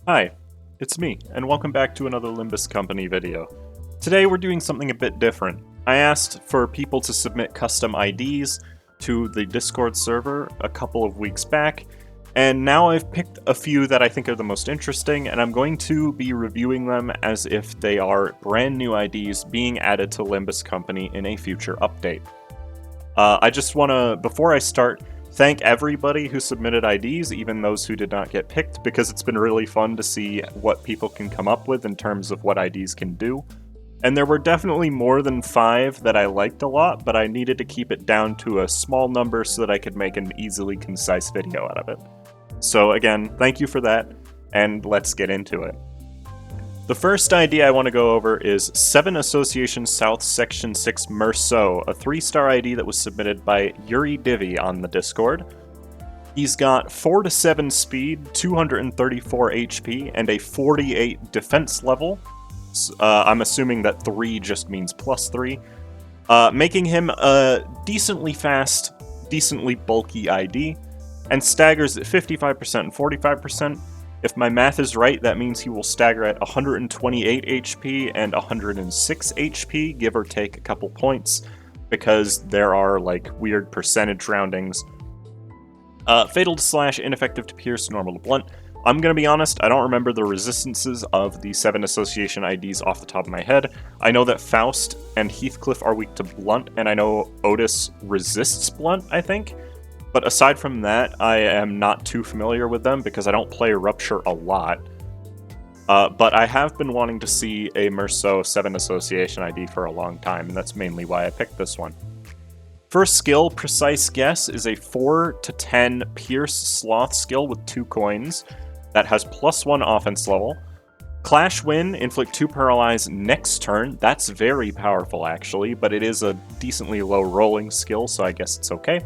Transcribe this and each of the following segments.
Hi, it's me, and welcome back to another Limbus Company video. Today we're doing something a bit different. I asked for people to submit custom IDs to the Discord server a couple of weeks back, and now I've picked a few that I think are the most interesting, and I'm going to be reviewing them as if they are brand new IDs being added to Limbus Company in a future update. I just want to, before I start, thank everybody who submitted IDs, even those who did not get picked, because it's been really fun to see what people can come up with in terms of what IDs can do. And there were definitely more than 5 that I liked a lot, but I needed to keep it down to a small number so that I could make an easily concise video out of it. So again, thank you for that, and let's get into it. The first ID I want to go over is 7 Association South Section 6 Merceau, a 3-star ID that was submitted by Yuri Divi on the Discord. He's got 4 to 7 speed, 234 HP, and a 48 defense level. I'm assuming that 3 just means plus 3, making him a decently fast, decently bulky ID, and staggers at 55% and 45%. If my math is right, that means he will stagger at 128 HP and 106 HP, give or take a couple points, because there are, like, weird percentage roundings. Fatal to slash, ineffective to pierce, normal to blunt. I'm gonna be honest, I don't remember the resistances of the 7 association IDs off the top of my head. I know that Faust and Heathcliff are weak to blunt, and I know Otis resists blunt, I think. But aside from that, I am not too familiar with them because I don't play Rupture a lot. But I have been wanting to see a Merceau 7 Association ID for a long time, and that's mainly why I picked this one. First skill, Precise Guess, is a 4 to 10 Pierce Sloth skill with 2 coins that has +1 offense level. Clash Win, inflict 2 paralyze next turn. That's very powerful actually, but it is a decently low rolling skill, so I guess it's okay.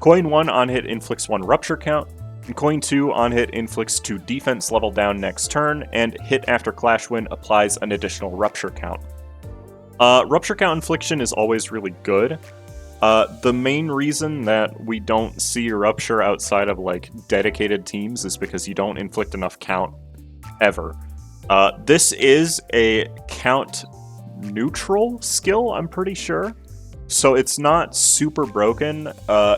Coin 1 on hit inflicts 1 rupture count, and coin 2 on hit inflicts 2 defense level down next turn, and hit after Clash Win applies an additional rupture count. Rupture count infliction is always really good. The main reason that we don't see rupture outside of like dedicated teams is because you don't inflict enough count ever. This is a count neutral skill, I'm pretty sure. So it's not super broken,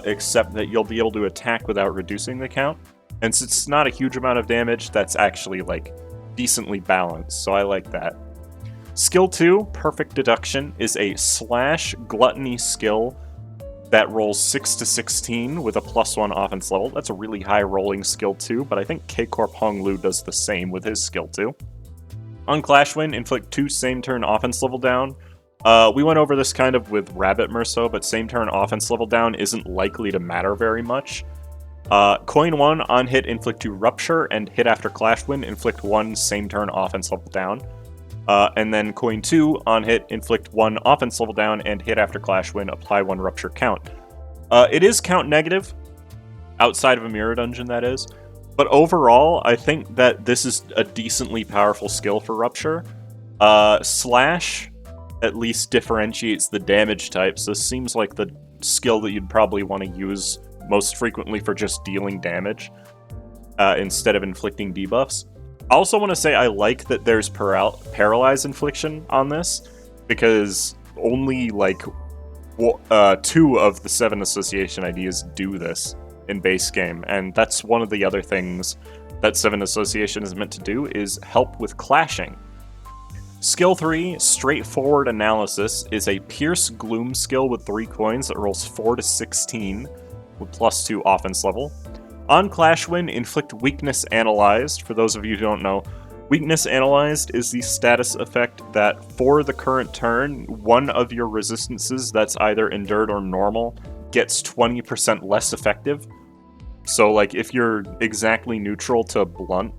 except that you'll be able to attack without reducing the count. And since it's not a huge amount of damage, that's actually, like, decently balanced, so I like that. Skill 2, Perfect Deduction, is a slash gluttony skill that rolls 6 to 16 with a +1 offense level. That's a really high rolling skill 2, but I think K-Corp Hong Lu does the same with his skill 2. On Clash Win, inflict 2 same turn offense level down. We went over this kind of with Rabbit Merceau, but same turn offense level down isn't likely to matter very much. Coin 1 on hit inflict 2 rupture, and hit after Clash Win inflict 1 same turn offense level down. And then coin 2 on hit inflict 1 offense level down, and hit after Clash Win apply 1 rupture count. It is count negative, outside of a mirror dungeon that is, but overall I think that this is a decently powerful skill for rupture. Slash at least differentiates the damage type, so this seems like the skill that you'd probably want to use most frequently for just dealing damage, instead of inflicting debuffs. I also want to say I like that there's paralyze infliction on this, because only like 2 of the 7 association IDs do this in base game, and that's one of the other things that 7 association is meant to do, is help with clashing. Skill 3, Straightforward Analysis, is a Pierce Gloom skill with 3 coins that rolls 4 to 16 with +2 offense level. On Clash Win, inflict Weakness Analyzed. For those of you who don't know, Weakness Analyzed is the status effect that for the current turn, one of your resistances that's either endured or normal gets 20% less effective. So like if you're exactly neutral to blunt,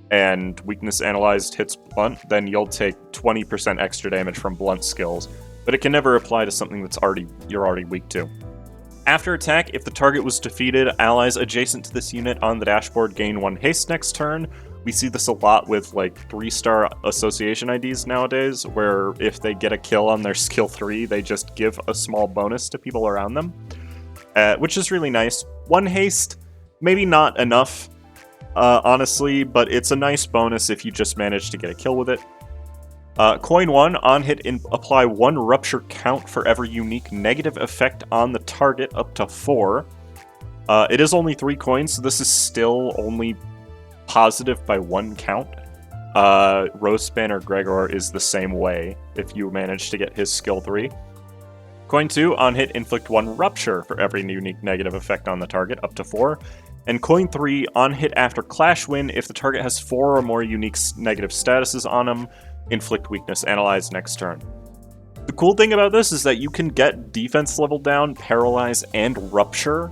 and Weakness Analyzed hits blunt, then you'll take 20% extra damage from blunt skills, but it can never apply to something that's you're already weak to. After attack, if the target was defeated, allies adjacent to this unit on the dashboard gain 1 haste next turn. We see this a lot with like 3-star association IDs nowadays, where if they get a kill on their skill 3, they just give a small bonus to people around them, which is really nice. 1 haste, maybe not enough. honestly, but it's a nice bonus if you just manage to get a kill with it. Coin 1, on hit, apply 1 rupture count for every unique negative effect on the target, up to 4. It is only 3 coins, so this is still only positive by 1 count. Rospan or Gregor is the same way, if you manage to get his skill 3. Coin 2, on hit, inflict 1 rupture for every unique negative effect on the target, up to 4. And coin 3, on hit after Clash Win, if the target has 4 or more unique negative statuses on him, inflict weakness, analyze next turn. The cool thing about this is that you can get defense level down, paralyze, and rupture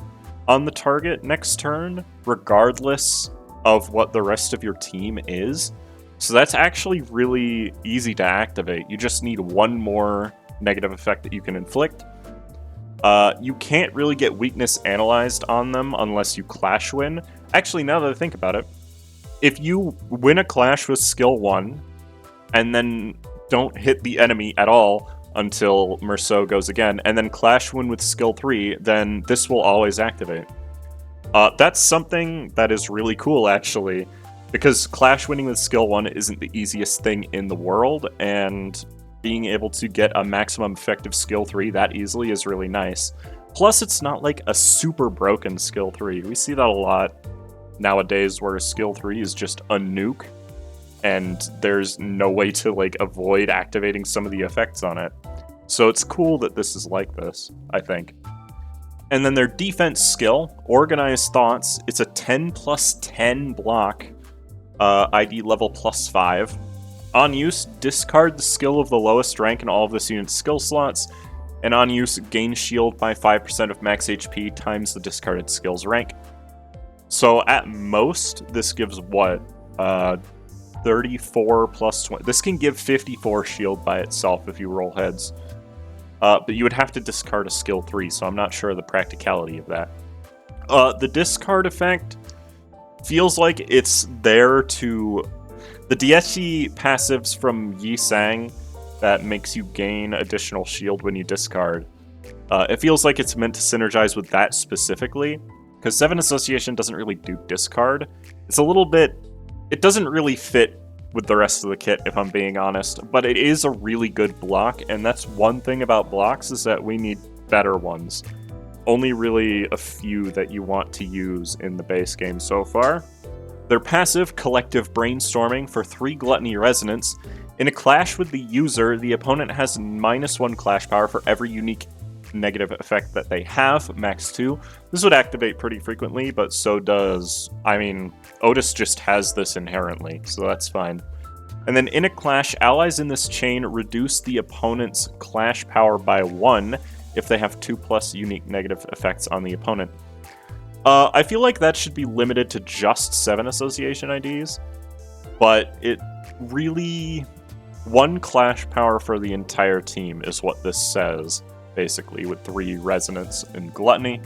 on the target next turn, regardless of what the rest of your team is. So that's actually really easy to activate. You just need 1 more negative effect that you can inflict. You can't really get weakness analyzed on them unless you Clash Win. Actually, now that I think about it, if you win a clash with skill 1, and then don't hit the enemy at all until Merceau goes again, and then Clash Win with skill 3, then this will always activate. That's something that is really cool, actually, because Clash Winning with skill 1 isn't the easiest thing in the world, and being able to get a maximum effective skill 3 that easily is really nice. Plus, it's not like a super broken skill 3. We see that a lot nowadays, where skill 3 is just a nuke, and there's no way to like avoid activating some of the effects on it. So it's cool that this is like this, I think. And then their defense skill, Organized Thoughts, it's a 10+10 block, ID level +5. On use, discard the skill of the lowest rank in all of this unit's skill slots, and on use, gain shield by 5% of max HP times the discarded skill's rank. So at most, this gives what? 34 plus 20. This can give 54 shield by itself if you roll heads. But you would have to discard a skill 3, so I'm not sure of the practicality of that. The discard effect feels like it's there to... The DSC passives from Yi Sang that makes you gain additional shield when you discard. It feels like it's meant to synergize with that specifically, because 7 Association doesn't really do discard. It's a little bit... It doesn't really fit with the rest of the kit, if I'm being honest, but it is a really good block, and that's one thing about blocks, is that we need better ones. Only really a few that you want to use in the base game so far. Their passive, Collective Brainstorming, for 3 Gluttony Resonance. In a clash with the user, the opponent has -1 clash power for every unique negative effect that they have, max 2. This would activate pretty frequently, but so does... I mean, Otis just has this inherently, so that's fine. And then in a clash, allies in this chain reduce the opponent's clash power by 1 if they have 2+ unique negative effects on the opponent. I feel like that should be limited to just 7 Association IDs, but it really... 1 clash power for the entire team is what this says, basically, with 3 Resonance and Gluttony,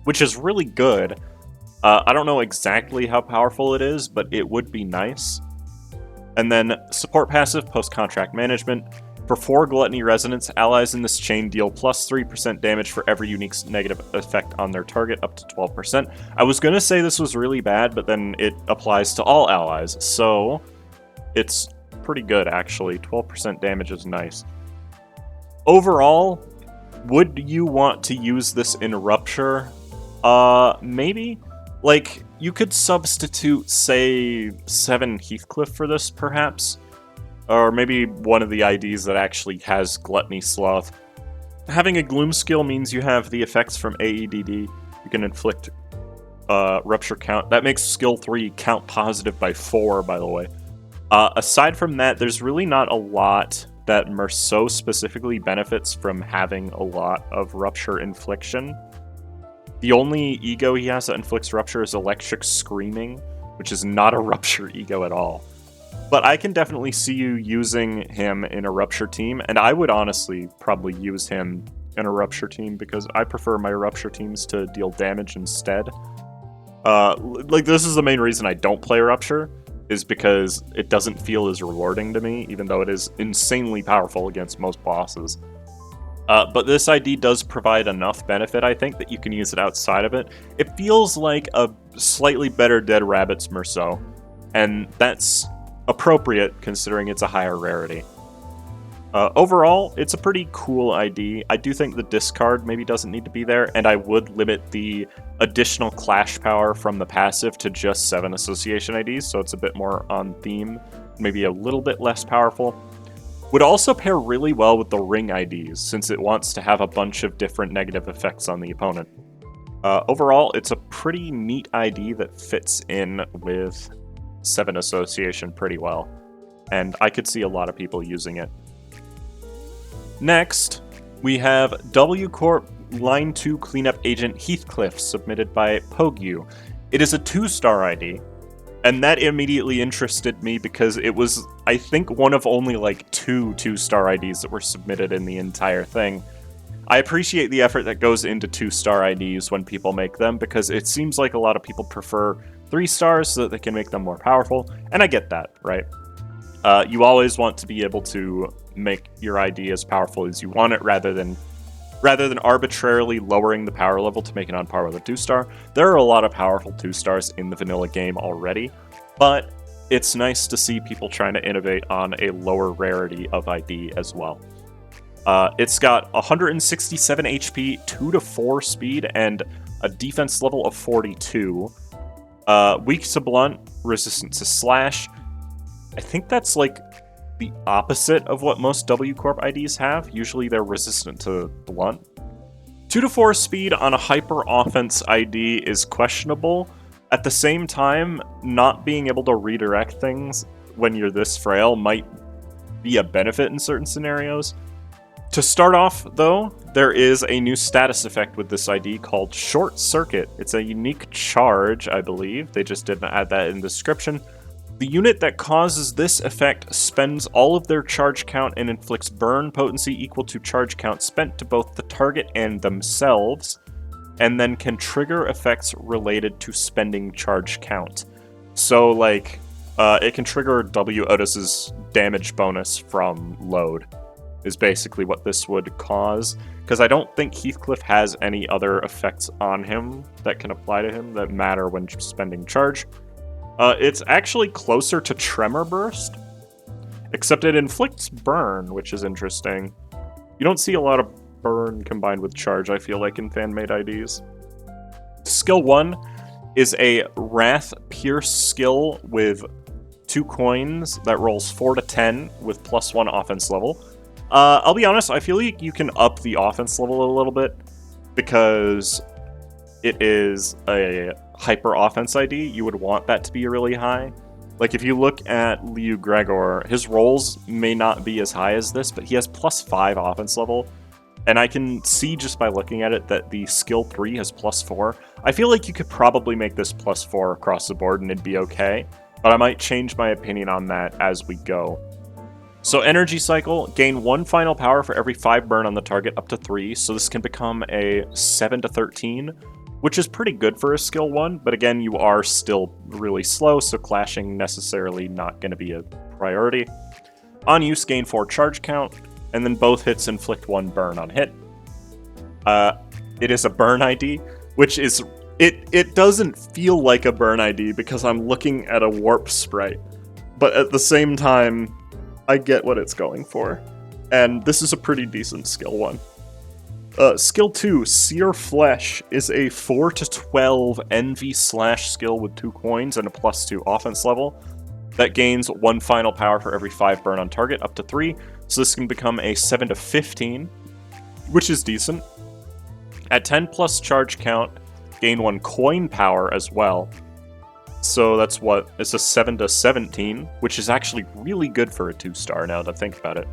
which is really good. I don't know exactly how powerful it is, but it would be nice. And then support passive, post-contract management. For 4 Gluttony Resonance, allies in this chain deal +3% damage for every unique negative effect on their target, up to 12%. I was going to say this was really bad, but then it applies to all allies, so it's pretty good, actually. 12% damage is nice. Overall, would you want to use this in Rupture? Maybe? Like, you could substitute, say, 7 Heathcliff for this, perhaps? Or maybe one of the IDs that actually has Gluttony Sloth. Having a Gloom skill means you have the effects from AEDD. You can inflict Rupture count. That makes skill 3 count positive by 4, by the way. Aside from that, there's really not a lot that Merceau specifically benefits from having a lot of Rupture infliction. The only ego he has that inflicts Rupture is Electric Screaming, which is not a Rupture ego at all. But I can definitely see you using him in a Rupture team, and I would honestly probably use him in a Rupture team because I prefer my Rupture teams to deal damage instead. Like, this is the main reason I don't play Rupture, is because it doesn't feel as rewarding to me, even though it is insanely powerful against most bosses. But this ID does provide enough benefit, I think, that you can use it outside of it. It feels like a slightly better Dead Rabbit's Merceau, and that's appropriate considering it's a higher rarity. Overall, it's a pretty cool ID. I do think the discard maybe doesn't need to be there, and I would limit the additional clash power from the passive to just 7 association IDs, so it's a bit more on theme, maybe a little bit less powerful. Would also pair really well with the ring IDs, since it wants to have a bunch of different negative effects on the opponent. Overall, it's a pretty neat ID that fits in with 7 association pretty well, and I could see a lot of people using it. Next, we have W Corp Line 2 Cleanup Agent Heathcliff, submitted by Pogyu. It is a 2-star ID, and that immediately interested me because it was, I think, one of only like 2 2-star IDs that were submitted in the entire thing. I appreciate the effort that goes into 2-star IDs when people make them, because it seems like a lot of people prefer 3 stars so that they can make them more powerful, and I get that, right? You always want to be able to make your ID as powerful as you want it, rather than arbitrarily lowering the power level to make it on par with a 2-star. There are a lot of powerful 2-stars in the vanilla game already, but it's nice to see people trying to innovate on a lower rarity of ID as well. It's got 167 HP, 2 to 4 speed, and a defense level of 42. Weak to blunt, resistant to slash. I think that's like the opposite of what most W Corp IDs have. Usually they're resistant to blunt. 2 to 4 speed on a hyper offense ID is questionable. At the same time, not being able to redirect things when you're this frail might be a benefit in certain scenarios. To start off, though, there is a new status effect with this ID called Short Circuit. It's a unique charge, I believe. They just didn't add that in the description. The unit that causes this effect spends all of their charge count and inflicts burn potency equal to charge count spent to both the target and themselves, and then can trigger effects related to spending charge count. So, like, it can trigger W. Otis's damage bonus from load, is basically what this would cause, because I don't think Heathcliff has any other effects on him that can apply to him that matter when spending charge. It's actually closer to Tremor Burst, except it inflicts burn, which is interesting. You don't see a lot of burn combined with charge, I feel like, in fan-made IDs. Skill 1 is a Wrath Pierce skill with 2 coins that rolls 4 to 10 with +1 offense level. I'll be honest, I feel like you can up the offense level a little bit, because it is a hyper offense ID. You would want that to be really high. Like, if you look at Liu Gregor, his rolls may not be as high as this, but he has +5 offense level, and I can see just by looking at it that the skill 3 has +4. I feel like you could probably make this +4 across the board and it'd be okay, but I might change my opinion on that as we go. So energy cycle, gain 1 final power for every 5 burn on the target up to 3, so this can become a 7 to 13, which is pretty good for a skill 1, but again, you are still really slow, so clashing necessarily not going to be a priority. On use, gain 4 charge count, and then both hits inflict 1 burn on hit. It is a burn ID, which is... It doesn't feel like a burn ID because I'm looking at a warp sprite, but at the same time, I get what it's going for, and this is a pretty decent skill 1. Skill 2, Sear Flesh, is a 4 to 12 Envy Slash skill with 2 coins and a +2 offense level that gains 1 final power for every 5 burn on target up to 3, so this can become a 7 to 15, which is decent. At 10 plus charge count, gain 1 coin power as well. So that's what, it's a 7 to 17, which is actually really good for a 2-star now that I think about it.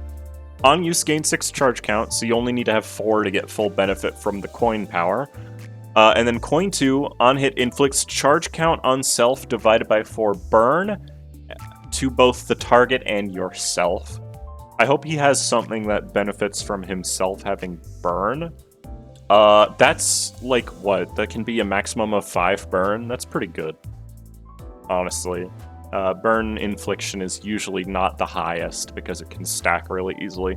On use, gain 6 charge count, so you only need to have 4 to get full benefit from the coin power. And then coin 2, on hit, inflicts charge count on self divided by 4 burn to both the target and yourself. I hope he has something that benefits from himself having burn. That's like what? That can be a maximum of 5 burn? That's pretty good, honestly. Burn infliction is usually not the highest because it can stack really easily.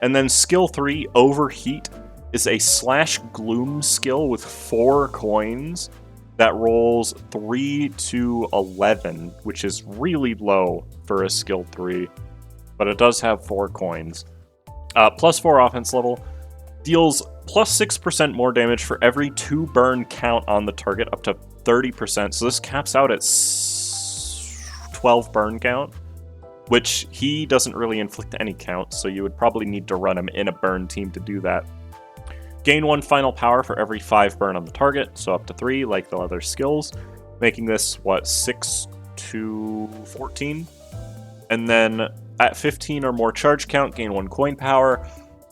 And then skill 3, Overheat, is a slash gloom skill with 4 coins that rolls 3 to 11, which is really low for a skill 3, but it does have 4 coins. Plus 4 offense level, deals plus 6% more damage for every 2 burn count on the target, up to 30%, so this caps out at 12 burn count, which he doesn't really inflict any count, so you would probably need to run him in a burn team to do that. Gain 1 final power for every 5 burn on the target, so up to 3, like the other skills, making this, 6 to 14? And then at 15 or more charge count, gain 1 coin power,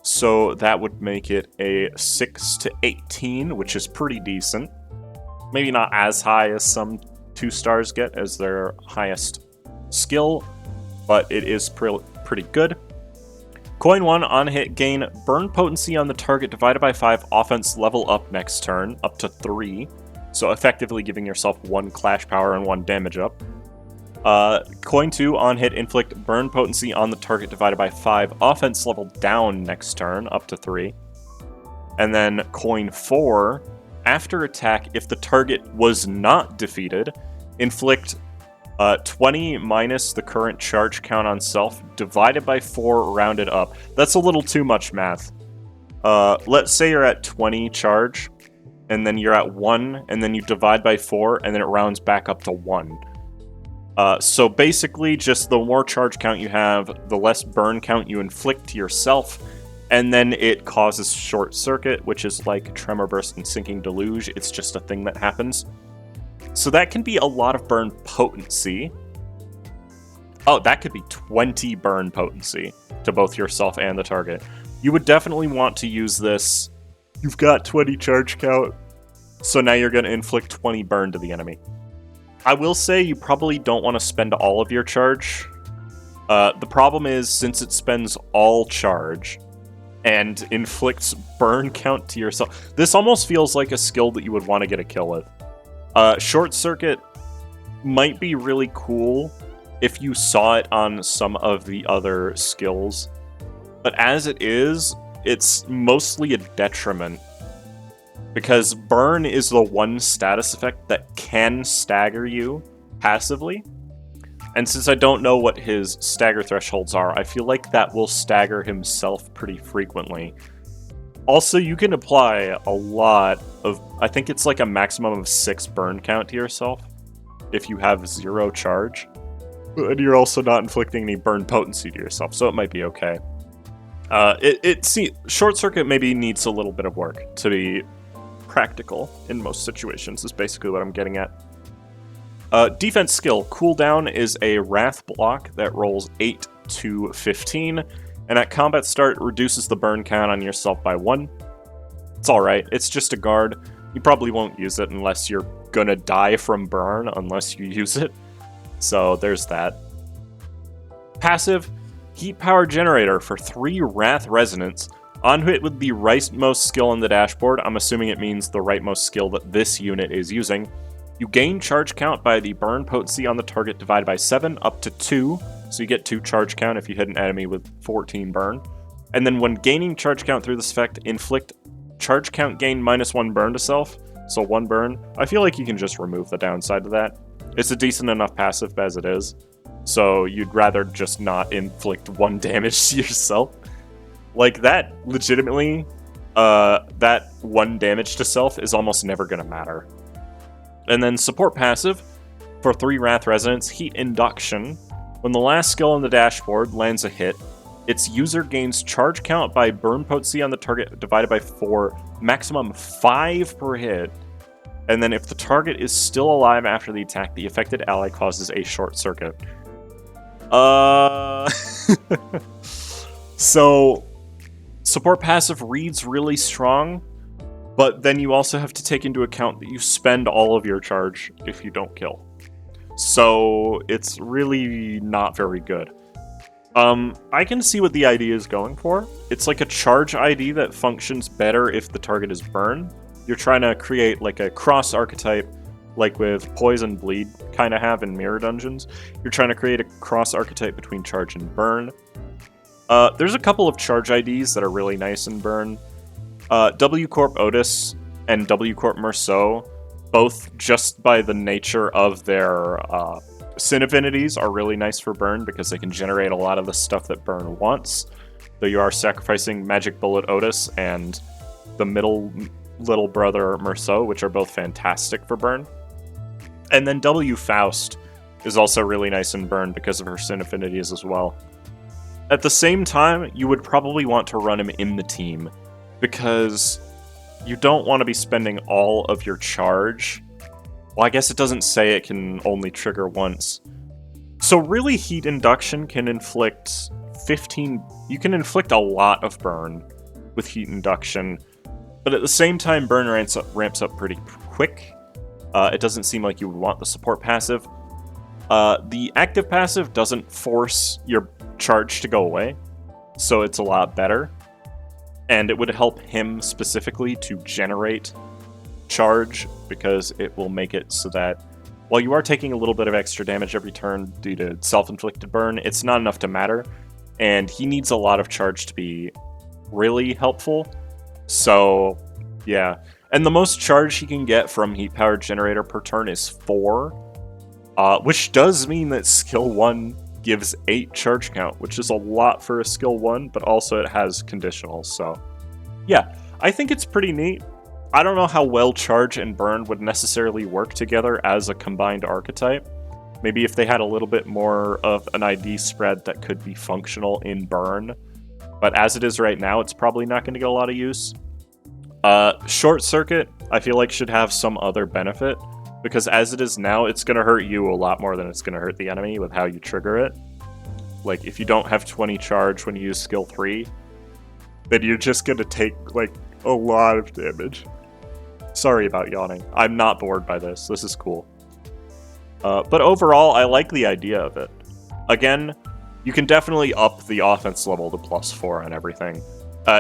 so that would make it a 6 to 18, which is pretty decent. Maybe not as high as some 2 stars get as their highest skill, but it is pretty good. Coin 1, on hit, gain burn potency on the target divided by 5 offense level up next turn, up to 3. So effectively giving yourself 1 clash power and 1 damage up. Coin 2, on hit, inflict burn potency on the target divided by 5 offense level down next turn, up to 3. And then coin 4, after attack, if the target was not defeated, inflict 20 minus the current charge count on self, divided by 4, rounded up. That's a little too much math. Let's say you're at 20 charge, and then you're at 1, and then you divide by 4, and then it rounds back up to 1. So basically, just the more charge count you have, the less burn count you inflict to yourself, and then it causes short circuit, which is like Tremor Burst and Sinking Deluge. It's just a thing that happens. So that can be a lot of burn potency. Oh, that could be 20 burn potency to both yourself and the target. You would definitely want to use this. You've got 20 charge count, so now you're going to inflict 20 burn to the enemy. I will say you probably don't want to spend all of your charge. The problem is, since it spends all charge and inflicts burn count to yourself, this almost feels like a skill that you would want to get a kill with. Short Circuit might be really cool if you saw it on some of the other skills, but as it is, it's mostly a detriment, because Burn is the one status effect that can stagger you passively, and since I don't know what his stagger thresholds are, I feel like that will stagger himself pretty frequently. Also, you can apply a lot of, I think it's like a maximum of 6 burn count to yourself if you have 0 charge. And you're also not inflicting any burn potency to yourself, so it might be okay. Short Circuit maybe needs a little bit of work to be practical in most situations, is basically what I'm getting at. Defense skill, cooldown is a Wrath block that rolls 8 to 15. And at combat start, reduces the burn count on yourself by 1. It's alright, it's just a guard. You probably won't use it unless you're gonna die from burn, unless you use it. So there's that. Passive, Heat Power Generator for 3 Wrath Resonance. On hit with the rightmost skill on the dashboard, I'm assuming it means the rightmost skill that this unit is using. You gain charge count by the burn potency on the target divided by 7, up to 2. So you get 2 charge count if you hit an enemy with 14 burn. And then when gaining charge count through this effect, inflict charge count gain minus 1 burn to self. So 1 burn. I feel like you can just remove the downside of that. It's a decent enough passive as it is. So you'd rather just not inflict 1 damage to yourself. Like that, legitimately, that 1 damage to self is almost never going to matter. And then support passive for 3 Wrath Resonance, Heat Induction. When the last skill on the dashboard lands a hit, its user gains charge count by burn potency on the target divided by 4, maximum 5 per hit. And then if the target is still alive after the attack, the affected ally causes a short circuit. So, support passive reads really strong, but then you also have to take into account that you spend all of your charge if you don't kill. So it's really not very good. I can see what the idea is going for. It's like a charge ID that functions better if the target is burn. You're trying to create like a cross archetype, like with Poison Bleed kind of have in Mirror Dungeons. You're trying to create a cross archetype between charge and burn. There's a couple of charge IDs that are really nice in Burn. W Corp Otis and W Corp Merceau, both just by the nature of their Sin Affinities, are really nice for Burn because they can generate a lot of the stuff that Burn wants. Though you are sacrificing Magic Bullet Otis and the middle little brother Merceau, which are both fantastic for Burn. And then W Faust is also really nice in Burn because of her Sin Affinities as well. At the same time, you would probably want to run him in the team, because you don't want to be spending all of your charge. Well, I guess it doesn't say it can only trigger once. So really, Heat Induction can inflict 15... You can inflict a lot of burn with Heat Induction, but at the same time, burn ramps up pretty quick. It doesn't seem like you would want the support passive. The active passive doesn't force your charge to go away, so it's a lot better. And it would help him specifically to generate charge, because it will make it so that while you are taking a little bit of extra damage every turn due to self-inflicted burn, it's not enough to matter, and he needs a lot of charge to be really helpful. So, yeah. And the most charge he can get from Heat Power Generator per turn is 4, which does mean that skill 1 gives 8 charge count, which is a lot for a skill 1, but also it has conditionals, so yeah, I think it's pretty neat. I don't know how well charge and burn would necessarily work together as a combined archetype. Maybe if they had a little bit more of an ID spread that could be functional in burn, but as it is right now, it's probably not going to get a lot of use. Short Circuit, I feel like, should have some other benefit, because as it is now, it's going to hurt you a lot more than it's going to hurt the enemy with how you trigger it. Like, if you don't have 20 charge when you use skill 3, then you're just going to take, like, a lot of damage. Sorry about yawning. I'm not bored by this. This is cool. But overall, I like the idea of it. Again, you can definitely up the offense level to +4 on everything.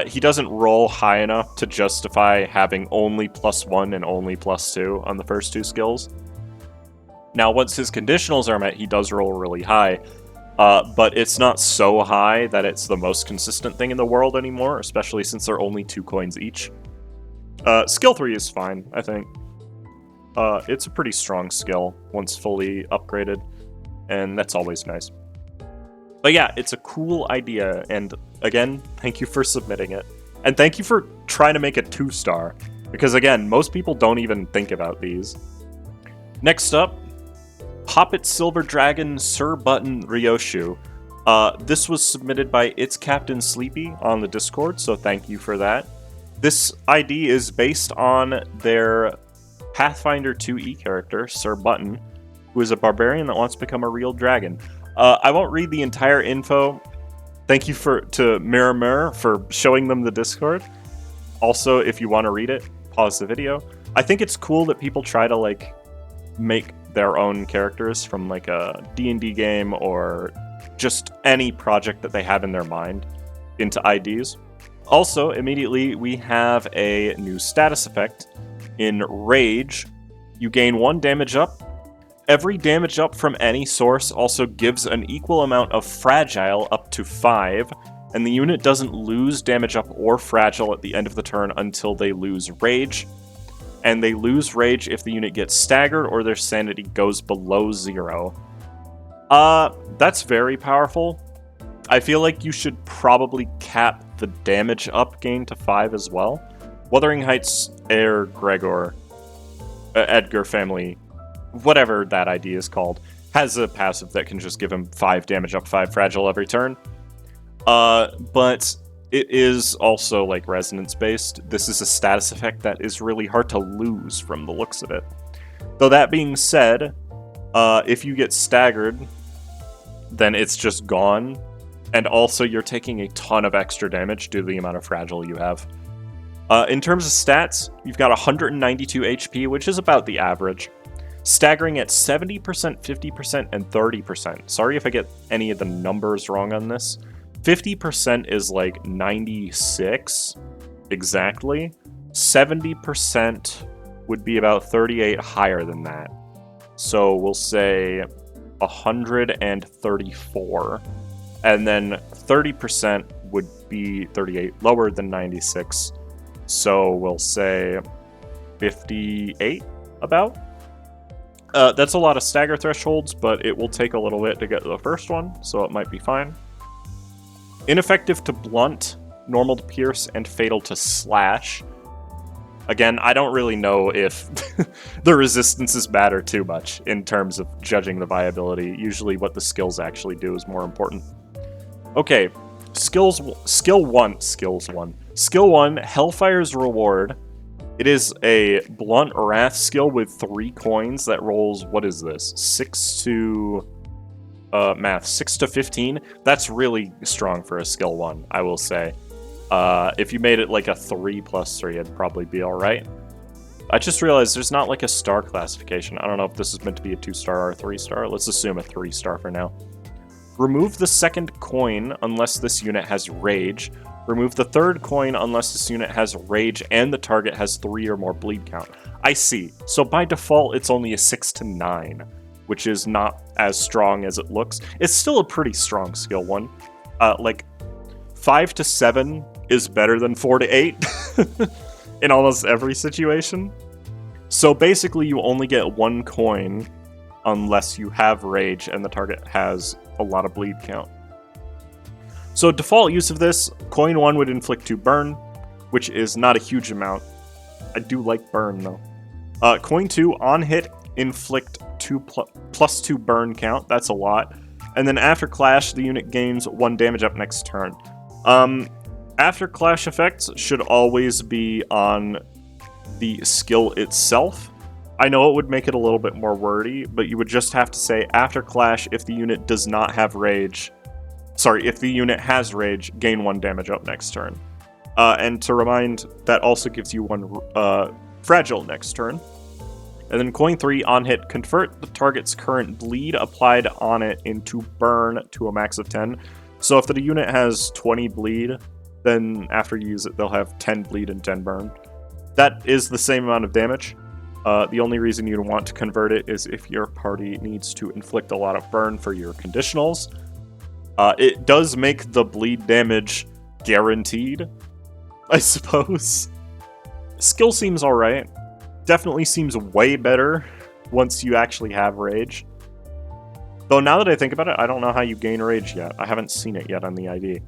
He doesn't roll high enough to justify having only +1 and only +2 on the first 2 skills. Now, once his conditionals are met, he does roll really high, but it's not so high that it's the most consistent thing in the world anymore, especially since they're only 2 coins each. Skill 3 is fine, I think. It's a pretty strong skill once fully upgraded, and that's always nice. But yeah, it's a cool idea, and again, thank you for submitting it. And thank you for trying to make a 2-star, because again, most people don't even think about these. Next up, Poppet Silver Dragon Sir Button Ryoshu. This was submitted by It's Captain Sleepy on the Discord, so thank you for that. This ID is based on their Pathfinder 2E character, Sir Button, who is a barbarian that wants to become a real dragon. I won't read the entire info. Thank you to Mirror for showing them the Discord. Also, if you want to read it, pause the video. I think it's cool that people try to, like, make their own characters from, like, a D&D game or just any project that they have in their mind into IDs. Also, immediately, we have a new status effect. In Rage, you gain 1 damage up. Every damage up from any source also gives an equal amount of Fragile up to 5, and the unit doesn't lose damage up or Fragile at the end of the turn until they lose Rage. And they lose Rage if the unit gets staggered or their sanity goes below 0. That's very powerful. I feel like you should probably cap the damage up gain to 5 as well. Wuthering Heights Heir Gregor, Edgar family, whatever that ID is called, has a passive that can just give him 5 damage up, 5 fragile every turn. But it is also, like, resonance-based. This is a status effect that is really hard to lose from the looks of it. Though that being said, if you get staggered, then it's just gone. And also, you're taking a ton of extra damage due to the amount of fragile you have. In terms of stats, you've got 192 HP, which is about the average. Staggering at 70%, 50%, and 30%. Sorry if I get any of the numbers wrong on this. 50% is like 96 exactly. 70% would be about 38 higher than that. So we'll say 134. And then 30% would be 38, lower than 96. So we'll say 58 about. That's a lot of stagger thresholds, but it will take a little bit to get to the first one, so it might be fine. Ineffective to blunt, normal to pierce, and fatal to slash. Again, I don't really know if the resistances matter too much in terms of judging the viability. Usually what the skills actually do is more important. Okay, skill 1, Hellfire's Reward. It is a blunt wrath skill with 3 coins that rolls, what is this? 6 to 15. That's really strong for a skill 1, I will say. If you made it like a 3+3, it'd probably be alright. I just realized there's not like a star classification. I don't know if this is meant to be a 2-star or a 3-star. Let's assume a 3-star for now. Remove the second coin unless this unit has rage. Remove the third coin unless this unit has rage and the target has 3 or more bleed count. I see. So by default, it's only a 6 to 9, which is not as strong as it looks. It's still a pretty strong skill 1. Like 5 to 7 is better than 4 to 8 in almost every situation. So basically, you only get 1 coin unless you have rage and the target has a lot of bleed count. So default use of this, coin 1 would inflict 2 burn, which is not a huge amount. I do like burn though. Coin 2 on hit inflict plus 2 burn count. That's a lot. And then after clash, the unit gains 1 damage up next turn. After clash effects should always be on the skill itself. I know it would make it a little bit more wordy, but you would just have to say after clash if the unit does not have rage. Sorry, if the unit has rage, gain 1 damage up next turn. And to remind, that also gives you 1 fragile next turn. And then coin 3, on hit, convert the target's current bleed applied on it into burn to a max of 10. So if the unit has 20 bleed, then after you use it, they'll have 10 bleed and 10 burn. That is the same amount of damage. The only reason you'd want to convert it is if your party needs to inflict a lot of burn for your conditionals. It does make the bleed damage guaranteed, I suppose. Skill seems alright. Definitely seems way better once you actually have rage. Though now that I think about it, I don't know how you gain rage yet. I haven't seen it yet on the ID.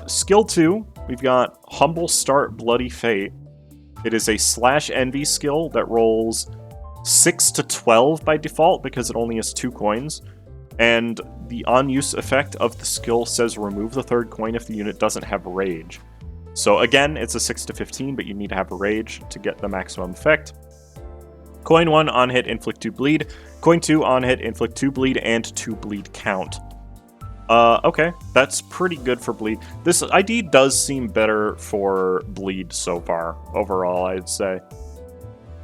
Skill 2, we've got Humble Start Bloody Fate. It is a slash envy skill that rolls 6 to 12 by default because it only has 2 coins. And the on-use effect of the skill says remove the third coin if the unit doesn't have rage. So again, it's a 6 to 15, but you need to have rage to get the maximum effect. Coin 1, on hit, inflict 2 bleed. Coin 2, on hit, inflict 2 bleed and 2 bleed count. Okay, that's pretty good for bleed. This ID does seem better for bleed so far, overall, I'd say.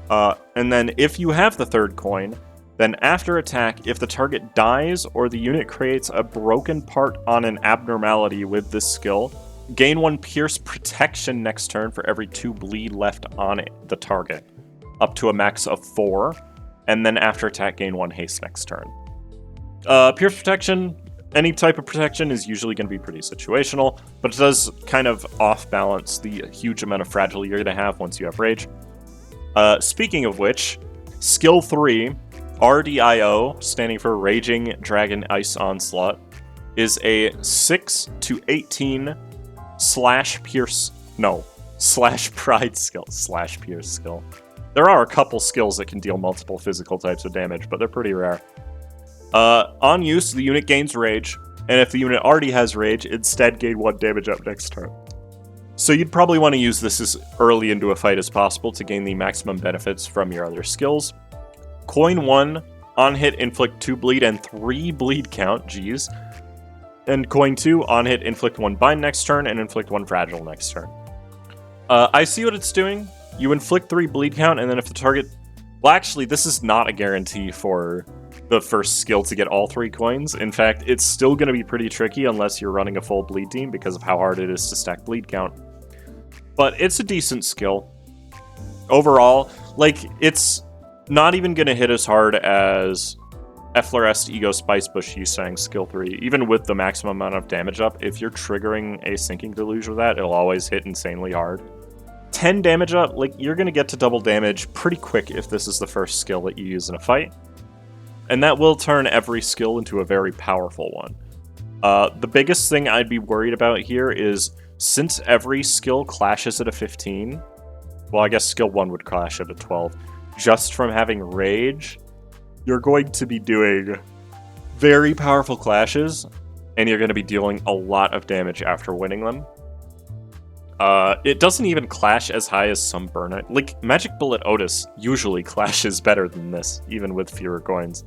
And then if you have the third coin, then after attack, if the target dies or the unit creates a broken part on an abnormality with this skill, gain 1 pierce protection next turn for every 2 bleed left on the target, up to a max of 4, and then after attack, gain 1 haste next turn. Pierce protection, any type of protection is usually going to be pretty situational, but it does kind of off-balance the huge amount of fragile you're going to have once you have rage. Speaking of which, skill 3, RDIO, standing for Raging Dragon Ice Onslaught, is a 6 to 18 slash pride skill. Slash pierce skill. There are a couple skills that can deal multiple physical types of damage, but they're pretty rare. On use, the unit gains rage, and if the unit already has rage, instead gain 1 damage up next turn. So you'd probably want to use this as early into a fight as possible to gain the maximum benefits from your other skills. Coin 1, on hit, inflict 2 bleed and 3 bleed count, geez. And coin 2, on hit, inflict 1 bind next turn and inflict 1 fragile next turn. I see what it's doing. You inflict 3 bleed count, and then if the target... Well, actually, this is not a guarantee for the first skill to get all 3 coins. In fact, it's still going to be pretty tricky unless you're running a full bleed team because of how hard it is to stack bleed count. But it's a decent skill. Overall, like, it's not even going to hit as hard as Efflorest, Ego, Spice Bush, Yusang, skill 3. Even with the maximum amount of damage up, if you're triggering a Sinking Deluge with that, it'll always hit insanely hard. 10 damage up, like, you're gonna get to double damage pretty quick if this is the first skill that you use in a fight. And that will turn every skill into a very powerful one. The biggest thing I'd be worried about here is, since every skill clashes at a 15, well, I guess skill 1 would clash at a 12, just from having Rage, you're going to be doing very powerful clashes, and you're going to be dealing a lot of damage after winning them. It doesn't even clash as high as some Burnout. Like, Magic Bullet Otis usually clashes better than this, even with fewer coins.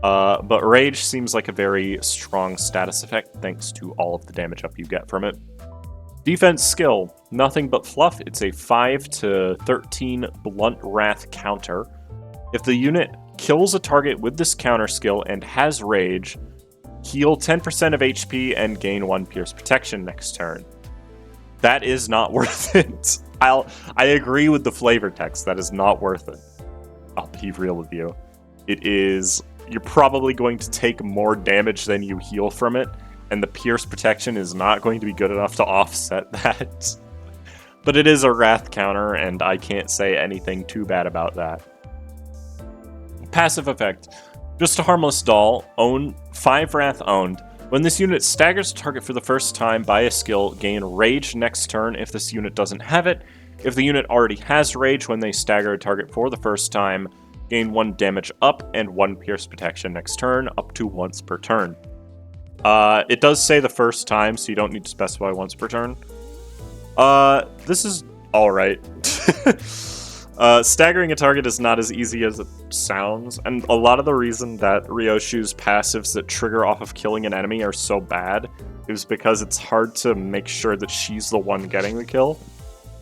But Rage seems like a very strong status effect, thanks to all of the damage up you get from it. Defense skill, nothing but fluff. It's a 5 to 13 Blunt Wrath counter. If the unit kills a target with this counter skill and has Rage, heal 10% of HP and gain 1 Pierce Protection next turn. That is not worth it. I agree with the flavor text, that is not worth it. I'll be real with you. It is, you're probably going to take more damage than you heal from it, and the Pierce Protection is not going to be good enough to offset that. But it is a Wrath counter, and I can't say anything too bad about that. Passive effect. Just a harmless doll. Own 5 Wrath owned. When this unit staggers a target for the first time by a skill, gain Rage next turn if this unit doesn't have it. If the unit already has Rage when they stagger a target for the first time, gain 1 damage up and 1 Pierce Protection next turn, up to once per turn. It does say the first time, so you don't need to specify once per turn. This is alright. Staggering a target is not as easy as it sounds, and a lot of the reason that Ryoshu's passives that trigger off of killing an enemy are so bad is because it's hard to make sure that she's the one getting the kill.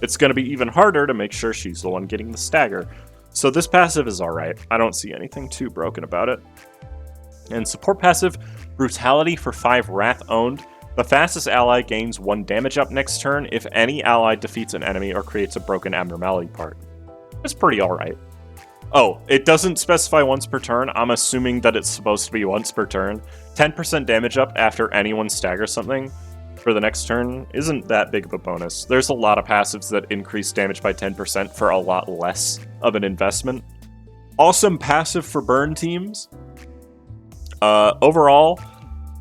It's going to be even harder to make sure she's the one getting the stagger. So this passive is alright. I don't see anything too broken about it. And support passive, Brutality for 5 Wrath owned. The fastest ally gains 1 damage up next turn if any ally defeats an enemy or creates a broken abnormality part. It's pretty alright. Oh, it doesn't specify once per turn. I'm assuming that it's supposed to be once per turn. 10% damage up after anyone staggers something for the next turn isn't that big of a bonus. There's a lot of passives that increase damage by 10% for a lot less of an investment. Awesome passive for burn teams. Overall,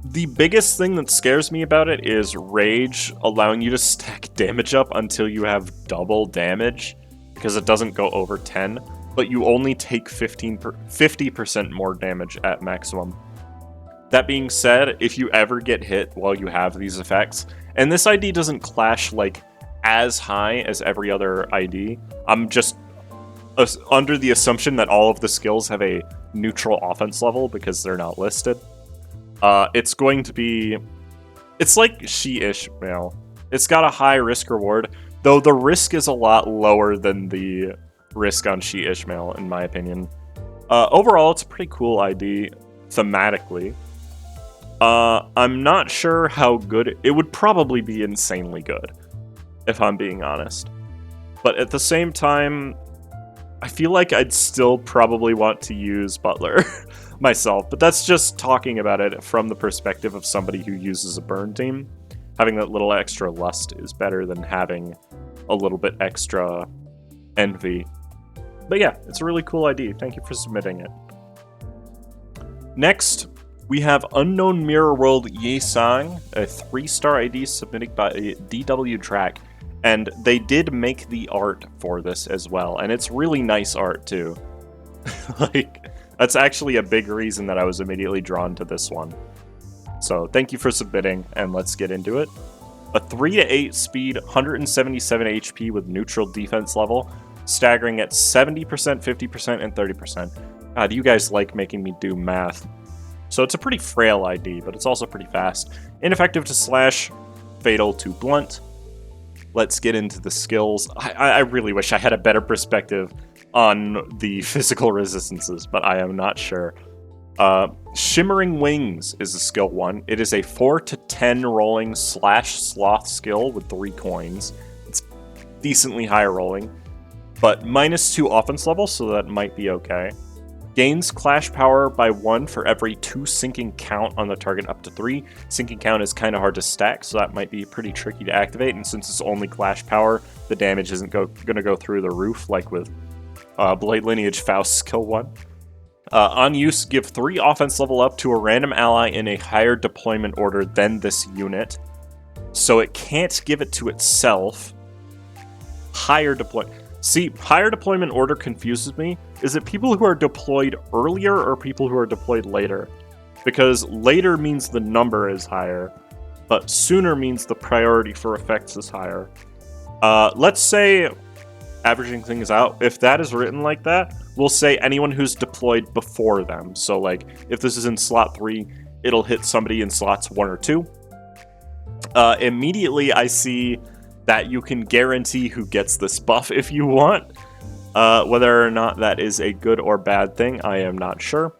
the biggest thing that scares me about it is Rage allowing you to stack damage up until you have double damage, because it doesn't go over 10, but you only take 50% more damage at maximum. That being said, if you ever get hit while you have these effects, and this ID doesn't clash like as high as every other ID, I'm just under the assumption that all of the skills have a neutral offense level because they're not listed. It's going to be... It's like She-Ishmael. It's got a high risk reward, though the risk is a lot lower than the risk on She-Ishmael, in my opinion. Overall, it's a pretty cool ID, thematically. I'm not sure how good... It would probably be insanely good, if I'm being honest. But at the same time, I feel like I'd still probably want to use Butler myself. But that's just talking about it from the perspective of somebody who uses a burn team. Having that little extra lust is better than having a little bit extra envy. But yeah, it's a really cool ID. Thank you for submitting it. Next, we have Unknown Mirror World Yesang, a 3-star ID submitted by DW Track. And they did make the art for this as well, and it's really nice art too. Like, that's actually a big reason that I was immediately drawn to this one. So thank you for submitting, and let's get into it. A 3 to 8 speed, 177 HP with neutral defense level, staggering at 70%, 50%, and 30%. God, you guys like making me do math. So it's a pretty frail ID, but it's also pretty fast. Ineffective to slash, fatal to blunt. Let's get into the skills. I really wish I had a better perspective on the physical resistances, but I am not sure. Shimmering Wings is a skill 1. It is a 4 to 10 rolling slash sloth skill with 3 coins. It's decently high rolling, but -2 offense level, so that might be okay. Gains clash power by 1 for every 2 sinking count on the target up to 3. Sinking count is kind of hard to stack, so that might be pretty tricky to activate, and since it's only clash power, the damage isn't going to go through the roof like with Blade Lineage Faust skill 1. On use, give 3 offense level up to a random ally in a higher deployment order than this unit. So it can't give it to itself. Higher deployment. See, higher deployment order confuses me. Is it people who are deployed earlier or people who are deployed later? Because later means the number is higher, but sooner means the priority for effects is higher. Let's say, averaging things out, if that is written like that, we'll say anyone who's deployed before them. So like, if this is in slot 3, it'll hit somebody in slots 1 or 2. Immediately I see that you can guarantee who gets this buff if you want. Whether or not that is a good or bad thing, I am not sure.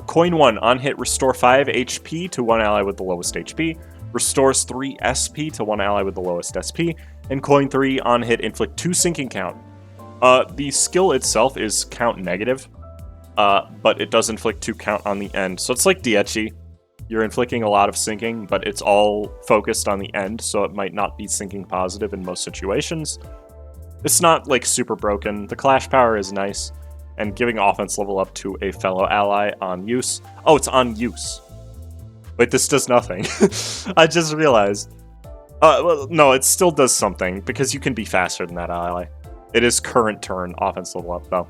Coin 1, on hit, restore 5 HP to 1 ally with the lowest HP. Restores 3 SP to 1 ally with the lowest SP. And coin 3, on hit, inflict 2 sinking count. The skill itself is count negative, but it does inflict 2 count on the end. So it's like Diechi. You're inflicting a lot of sinking, but it's all focused on the end, so it might not be sinking positive in most situations. It's not, like, super broken. The clash power is nice, and giving offense level up to a fellow ally on use. Oh, it's on use. Wait, this does nothing. I just realized. Well, no, it still does something, because you can be faster than that ally. It is current turn offense level up, though.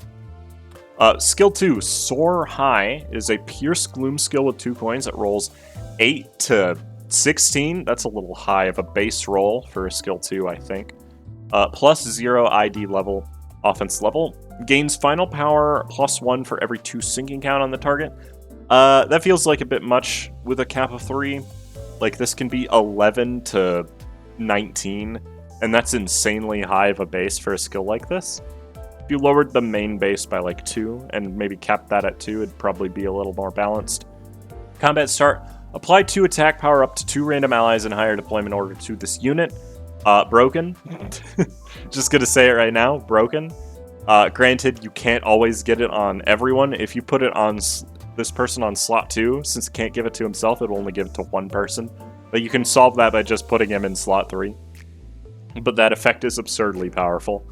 Skill 2, Soar High, is a Pierce Gloom skill with 2 coins that rolls 8 to 16. That's a little high of a base roll for a skill 2, I think. Plus 0 ID level, offense level. Gains final power plus 1 for every 2 sinking count on the target. That feels like a bit much with a cap of 3. Like, this can be 11 to 19, and that's insanely high of a base for a skill like this. If you lowered the main base by like 2 and maybe capped that at 2, it'd probably be a little more balanced. Combat start. Apply 2 attack power up to 2 random allies in higher deployment order to this unit. Broken. Just gonna say it right now. Broken. Granted, you can't always get it on everyone. If you put it on this person on slot 2, since it can't give it to himself, it'll only give it to one person. But you can solve that by just putting him in slot 3. But that effect is absurdly powerful.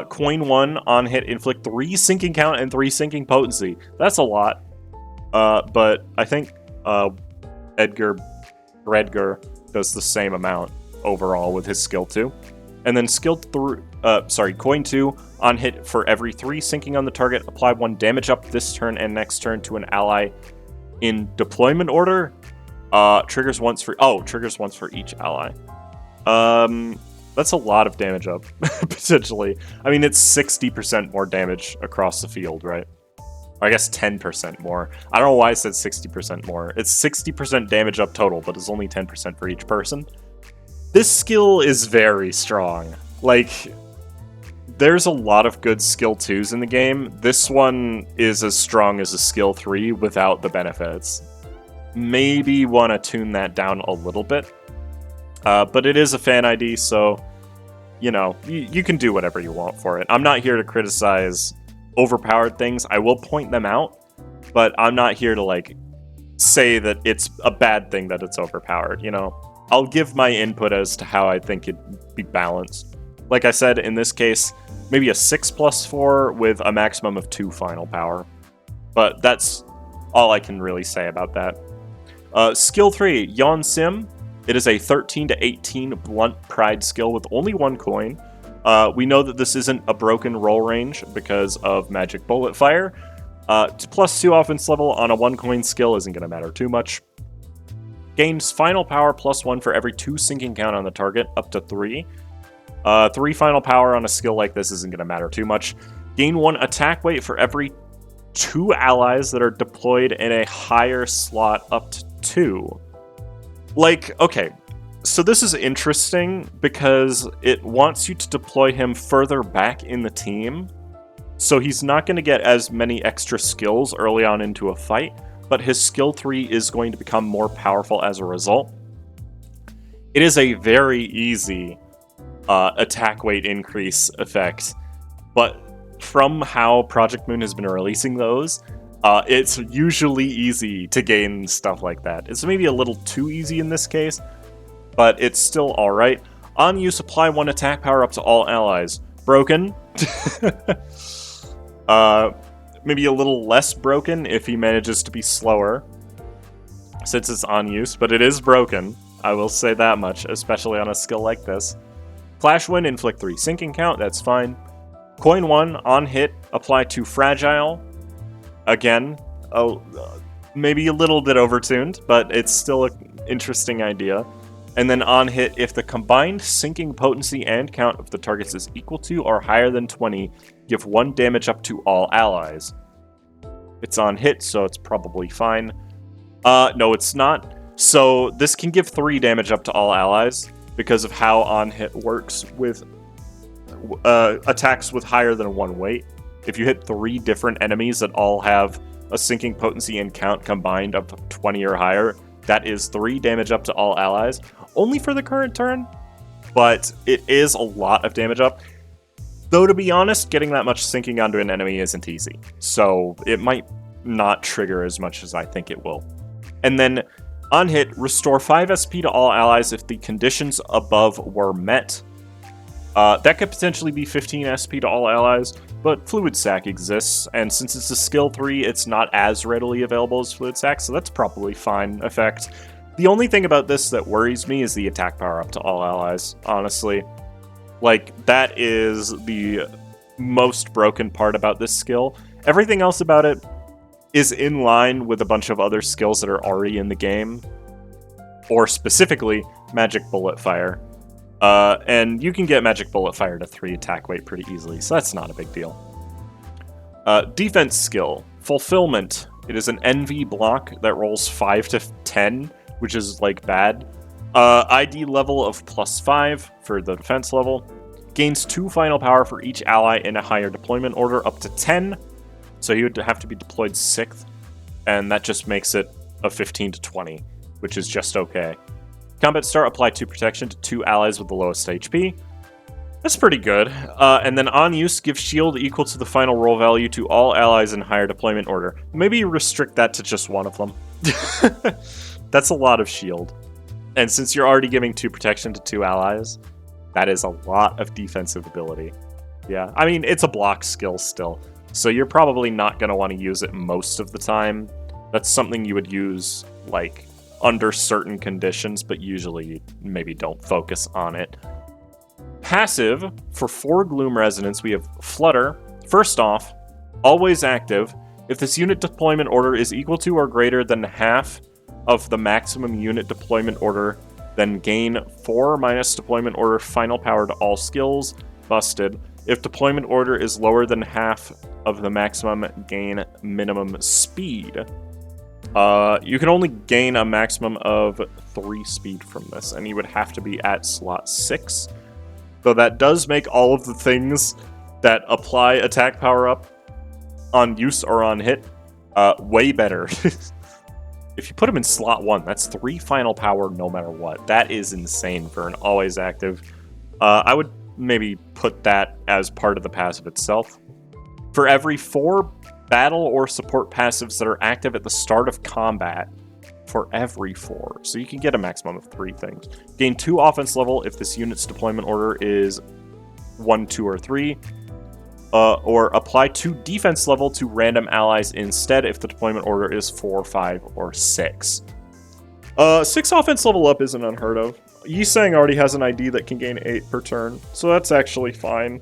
Coin 1, on hit, inflict 3 sinking count and 3 sinking potency. That's a lot. But I think Redgar does the same amount overall with his skill 2. And then coin 2, on hit, for every 3 sinking on the target, apply 1 damage up this turn and next turn to an ally in deployment order. Triggers once for each ally. That's a lot of damage up, potentially. I mean, it's 60% more damage across the field, right? Or I guess 10% more. I don't know why I said 60% more. It's 60% damage up total, but it's only 10% for each person. This skill is very strong. Like, there's a lot of good skill 2s in the game. This one is as strong as a skill 3 without the benefits. Maybe want to tune that down a little bit. But it is a fan ID, so, you know, you can do whatever you want for it. I'm not here to criticize overpowered things. I will point them out, but I'm not here to, like, say that it's a bad thing that it's overpowered, you know? I'll give my input as to how I think it'd be balanced. Like I said, in this case, maybe a 6+4 with a maximum of 2 final power. But that's all I can really say about that. Skill 3, Yon Sim. It is a 13 to 18 blunt pride skill with only 1 coin. We know that this isn't a broken roll range because of magic bullet fire. +2 offense level on a 1 coin skill isn't going to matter too much. Gains final power +1 for every 2 sinking count on the target, up to 3. 3 final power on a skill like this isn't going to matter too much. Gain 1 attack weight for every 2 allies that are deployed in a higher slot, up to 2. Like, okay, so this is interesting because it wants you to deploy him further back in the team, so he's not going to get as many extra skills early on into a fight, but his skill 3 is going to become more powerful as a result. It is a very easy attack weight increase effect, but from how Project Moon has been releasing those, it's usually easy to gain stuff like that. It's maybe a little too easy in this case, but it's still alright. On use, apply 1 attack power up to all allies. Broken. Maybe a little less broken if he manages to be slower, since it's on use, but it is broken. I will say that much, especially on a skill like this. Clash Wind, inflict 3 sinking count, that's fine. Coin 1, on hit, apply 2 fragile. Again, maybe a little bit overtuned, but it's still an interesting idea. And then on hit, if the combined sinking potency and count of the targets is equal to or higher than 20, give 1 damage up to all allies. It's on hit, so it's probably fine. No, it's not. So this can give 3 damage up to all allies because of how on hit works with attacks with higher than 1 weight. If you hit 3 different enemies that all have a sinking potency and count combined of 20 or higher, that is 3 damage up to all allies. Only for the current turn, but it is a lot of damage up. Though, to be honest, getting that much sinking onto an enemy isn't easy, so it might not trigger as much as I think it will. And then, on hit, restore 5 SP to all allies if the conditions above were met. That could potentially be 15 SP to all allies, but Fluid Sac exists, and since it's a skill 3, it's not as readily available as Fluid Sac, so that's probably fine effect. The only thing about this that worries me is the attack power up to all allies, honestly. Like, that is the most broken part about this skill. Everything else about it is in line with a bunch of other skills that are already in the game, or specifically, Magic Bullet Fire. And you can get Magic Bullet Fire to 3 attack weight pretty easily, so that's not a big deal. Defense skill, Fulfillment. It is an NV block that rolls 5 to 10, which is, like, bad. ID level of +5 for the defense level. Gains 2 final power for each ally in a higher deployment order up to 10. So you would have to be deployed 6th, and that just makes it a 15 to 20, which is just okay. Combat start, apply 2 protection to 2 allies with the lowest HP. That's pretty good. And then on use, give shield equal to the final roll value to all allies in higher deployment order. Maybe restrict that to just one of them. That's a lot of shield. And since you're already giving 2 protection to 2 allies, that is a lot of defensive ability. Yeah, I mean, it's a block skill still, so you're probably not going to want to use it most of the time. That's something you would use, like, under certain conditions, but usually maybe don't focus on it. Passive, for 4 Gloom Resonance, we have Flutter. First off, always active. If this unit deployment order is equal to or greater than half of the maximum unit deployment order, then gain 4 minus deployment order final power to all skills. Busted. If deployment order is lower than half of the maximum, gain minimum speed. You can only gain a maximum of 3 speed from this, and you would have to be at slot 6. Though that does make all of the things that apply attack power up on use or on hit way better. If you put them in slot 1, that's 3 final power no matter what. That is insane for an always active. I would maybe put that as part of the passive itself. For every 4 battle or support passives that are active at the start of combat, for every 4. So you can get a maximum of 3 things. Gain 2 offense level if this unit's deployment order is 1, 2, or 3. Or apply 2 defense level to random allies instead if the deployment order is 4, 5, or 6. 6 offense level up isn't unheard of. Yi-Sang already has an ID that can gain 8 per turn, so that's actually fine.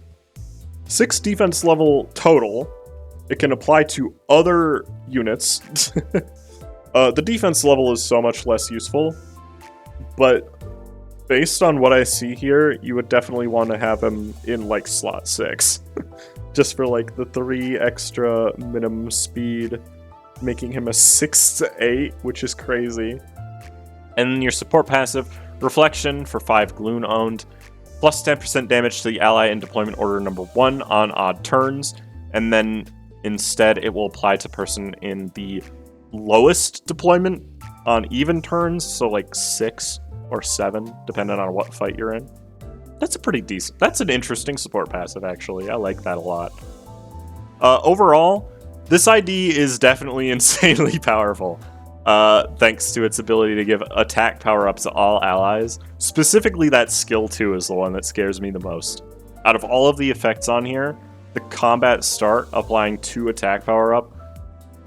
6 defense level total. It can apply to other units. The defense level is so much less useful, but based on what I see here, you would definitely want to have him in, like, slot 6. Just for, like, the 3 extra minimum speed, making him a 6 to 8, which is crazy. And then your support passive, Reflection for 5 Gloon owned, plus 10% damage to the ally in deployment order number 1 on odd turns, and then instead it will apply to person in the lowest deployment on even turns, so like 6 or 7, depending on what fight you're in. That's a pretty decent, that's an interesting support passive, actually. I like that a lot. Overall, this ID is definitely insanely powerful, thanks to its ability to give attack power-ups to all allies. Specifically, that skill 2 is the one that scares me the most. Out of all of the effects on here, the combat start applying 2 attack power-up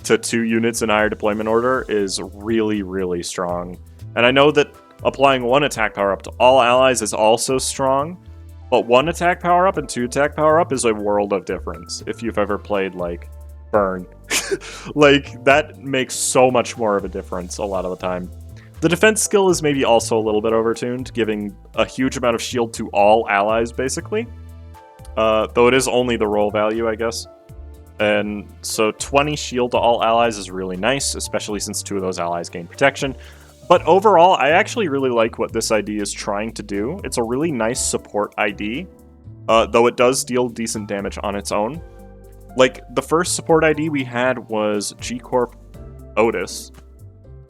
to 2 units in higher deployment order is really, really strong. And I know that applying 1 attack power-up to all allies is also strong, but 1 attack power-up and 2 attack power-up is a world of difference if you've ever played, like, Burn. Like, that makes so much more of a difference a lot of the time. The defense skill is maybe also a little bit overtuned, giving a huge amount of shield to all allies, basically. Though it is only the roll value, I guess. And so 20 shield to all allies is really nice, especially since 2 of those allies gain protection. But overall, I actually really like what this ID is trying to do. It's a really nice support ID, though it does deal decent damage on its own. Like, the first support ID we had was G-Corp Otis,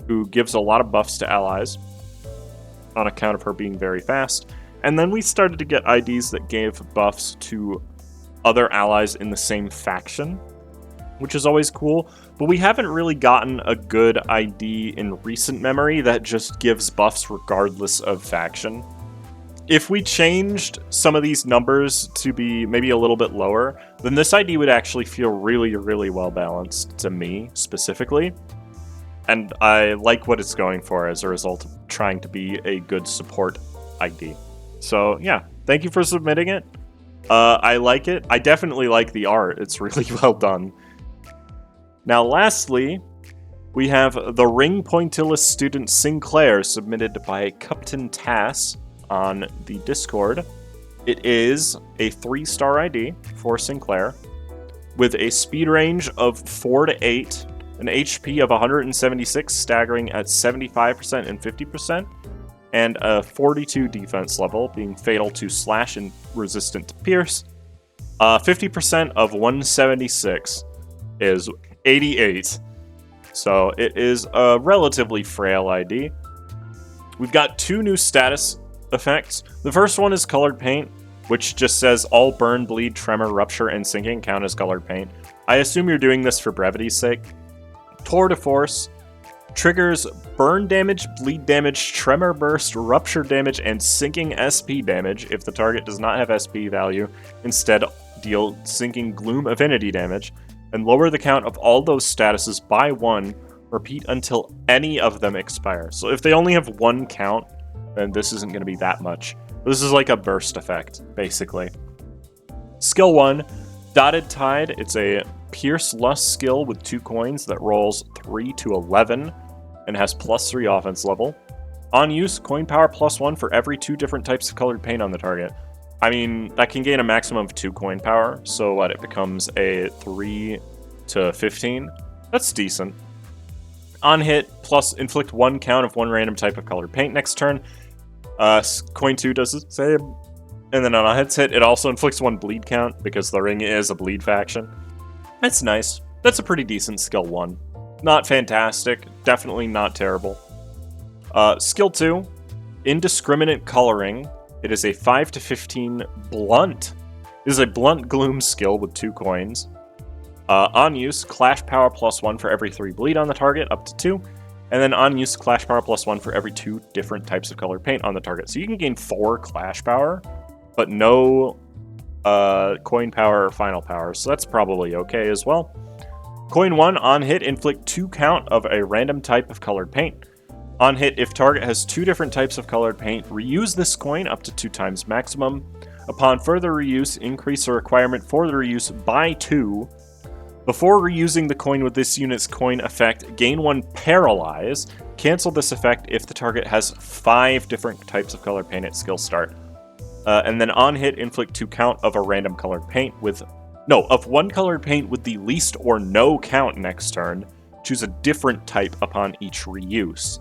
who gives a lot of buffs to allies on account of her being very fast. And then we started to get IDs that gave buffs to other allies in the same faction, which is always cool. But we haven't really gotten a good ID in recent memory that just gives buffs regardless of faction. If we changed some of these numbers to be maybe a little bit lower, then this ID would actually feel really, really well balanced to me, specifically. And I like what it's going for as a result of trying to be a good support ID. So, yeah, thank you for submitting it. I like it. I definitely like the art. It's really well done. Now, lastly, we have the Ring Pointillist student Sinclair, submitted by Captain Tass on the Discord. It is a 3-star ID for Sinclair, with a speed range of 4 to 8, an HP of 176, staggering at 75% and 50%, and a 42 defense level, being fatal to slash and resistant to pierce. 50% of 176 is 88, so it is a relatively frail ID. We've got 2 new status effects. The first one is Colored Paint, which just says all burn, bleed, tremor, rupture, and sinking count as colored paint. I assume you're doing this for brevity's sake. Tour de Force triggers burn damage, bleed damage, tremor burst, rupture damage, and sinking SP damage if the target does not have SP value. Instead, deal sinking gloom affinity damage, and lower the count of all those statuses by 1. Repeat until any of them expire. So if they only have 1 count, then this isn't going to be that much. This is like a burst effect, basically. Skill 1, Dotted Tide. It's a Pierce Lust skill with 2 coins that rolls 3 to 11 and has +3 offense level. On use, coin power +1 for every 2 different types of colored paint on the target. I mean, that can gain a maximum of 2 coin power, so what, it becomes a 3 to 15? That's decent. On hit, plus inflict 1 count of 1 random type of colored paint next turn. Coin 2 does the same. And then on a hit's hit, it also inflicts 1 bleed count, because the ring is a bleed faction. That's nice. That's a pretty decent skill 1. Not fantastic, definitely not terrible. Skill 2, Indiscriminate Coloring. It is a 5 to 15 blunt. It is a blunt gloom skill with 2 coins. On use, Clash Power +1 for every 3 bleed on the target, up to 2. And then on use, Clash Power +1 for every 2 different types of colored paint on the target. So you can gain 4 Clash Power, but no Coin Power or Final Power. So that's probably okay as well. Coin 1, on hit, inflict 2 count of a random type of colored paint. On hit, if target has 2 different types of colored paint, reuse this coin up to 2 times maximum. Upon further reuse, increase the requirement for the reuse by 2. Before reusing the coin with this unit's coin effect, gain 1 Paralyze. Cancel this effect if the target has 5 different types of colored paint at skill start. And then on hit, inflict 2 count of a random colored paint of 1 colored paint with the least or no count next turn. Choose a different type upon each reuse.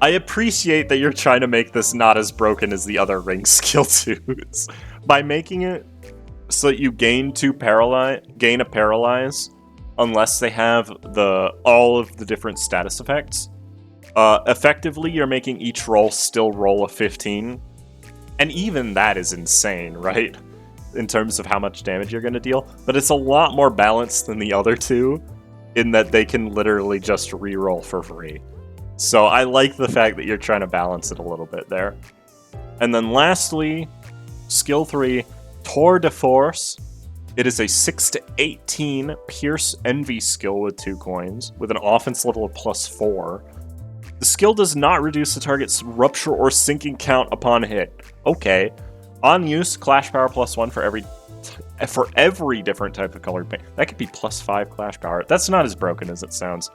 I appreciate that you're trying to make this not as broken as the other ring skill 2s. By making it so that you gain a Paralyze unless they have all of the different status effects. Effectively, you're making each roll still roll a 15. And even that is insane, right? in terms of how much damage you're going to deal, but it's a lot more balanced than the other two in that they can literally just reroll for free. So I like the fact that you're trying to balance it a little bit there. And then lastly, skill 3, Tour de Force. It is a 6 to 18 Pierce Envy skill with 2 coins, with an offense level of +4. The skill does not reduce the target's rupture or sinking count upon hit. Okay. On use, Clash Power +1 for every different type of colored paint. That could be +5 Clash Power. That's not as broken as it sounds.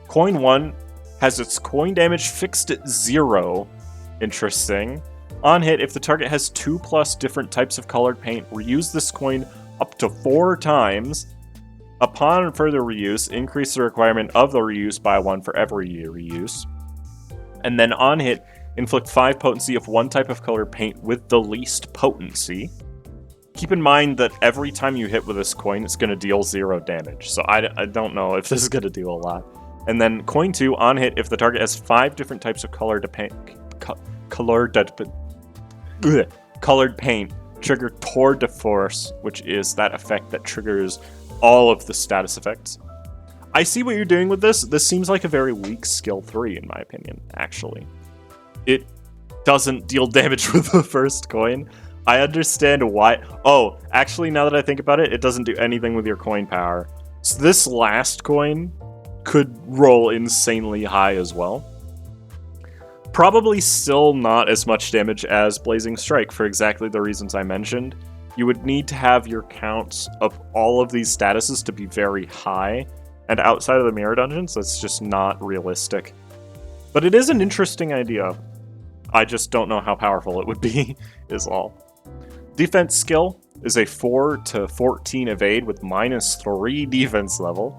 Coin 1 has its coin damage fixed at 0. Interesting. On hit, if the target has 2+ different types of colored paint, reuse this coin up to 4 times. Upon further reuse, increase the requirement of the reuse by 1 for every reuse. And then on hit, inflict 5 potency of one type of colored paint with the least potency. Keep in mind that every time you hit with this coin, it's going to deal 0 damage. So I don't know if this is going to do a lot. And then coin 2, on hit, if the target has 5 different types of colored paint, trigger Tour de Force, which is that effect that triggers all of the status effects. I see what you're doing with this. This seems like a very weak skill 3, in my opinion, actually. It doesn't deal damage with the first coin. I understand why. Oh, actually, now that I think about it, it doesn't do anything with your coin power. So this last coin could roll insanely high as well. Probably still not as much damage as Blazing Strike for exactly the reasons I mentioned. You would need to have your counts of all of these statuses to be very high, and outside of the mirror dungeons, that's just not realistic. But it is an interesting idea. I just don't know how powerful it would be, is all. Defense skill is a 4 to 14 evade with -3 defense level.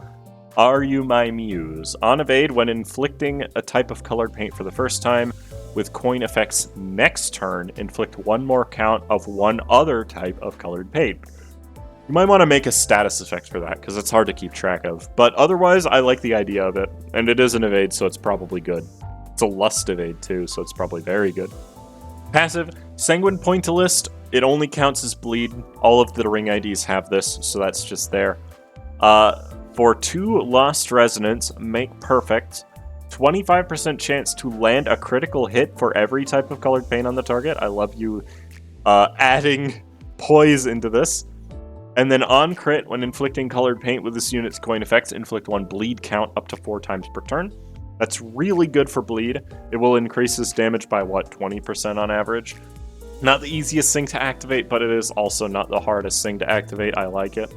Are You My Muse? On evade, when inflicting a type of colored paint for the first time, with coin effects next turn, inflict 1 more count of one other type of colored paint. You might want to make a status effect for that, because it's hard to keep track of. But otherwise, I like the idea of it, and it is an evade, so it's probably good. It's a lust evade too, so it's probably very good. Passive, Sanguine Pointillist. It only counts as bleed. All of the ring IDs have this, so that's just there. For 2 Lost Resonance, make perfect. 25% chance to land a critical hit for every type of colored paint on the target. I love you adding poise into this. And then on crit, when inflicting colored paint with this unit's coin effects, inflict 1 bleed count up to 4 times per turn. That's really good for bleed. It will increase this damage by, 20% on average. Not the easiest thing to activate, but it is also not the hardest thing to activate. I like it.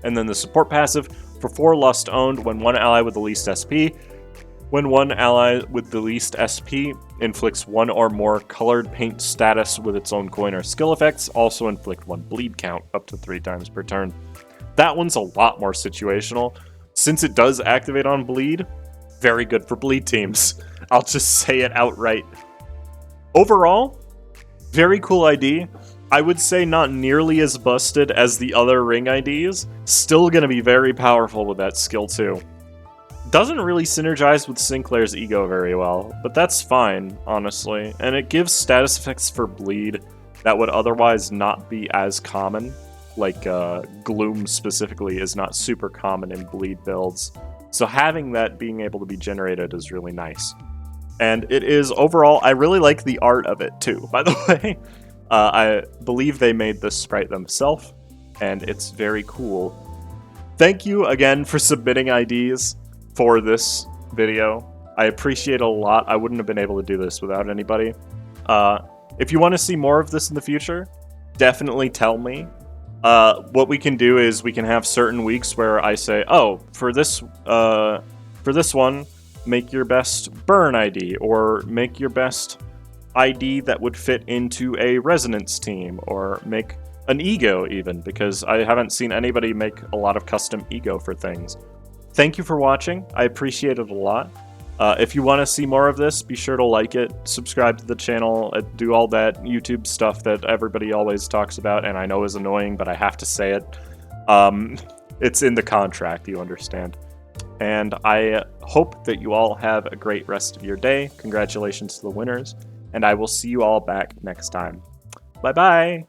And then the support passive, for 4 Lust owned, when one ally with the least SP, when one ally with the least SP inflicts 1 or more colored paint status with its own coin or skill effects, also inflict 1 bleed count up to 3 times per turn. That one's a lot more situational. Since it does activate on bleed, very good for bleed teams. I'll just say it outright. Overall, very cool ID. I would say not nearly as busted as the other ring IDs. Still gonna be very powerful with that skill too. Doesn't really synergize with Sinclair's ego very well, but that's fine, honestly. And it gives status effects for bleed that would otherwise not be as common. Like Gloom specifically is not super common in bleed builds. So having that being able to be generated is really nice. And it is overall, I really like the art of it too, by the way. I believe they made this sprite themselves, and it's very cool. Thank you again for submitting IDs for this video. I appreciate it a lot. I wouldn't have been able to do this without anybody. If you want to see more of this in the future, definitely tell me. What we can do is we can have certain weeks where I say, oh, for this one, make your best burn ID, or make your best ID that would fit into a resonance team, or make an ego even, because I haven't seen anybody make a lot of custom ego for things. Thank you for watching. I appreciate it a lot. If you want to see more of this, be sure to like it, subscribe to the channel, do all that YouTube stuff that everybody always talks about, and I know is annoying, but I have to say it. It's in the contract, you understand. And I hope that you all have a great rest of your day. Congratulations to the winners, and I will see you all back next time. Bye-bye!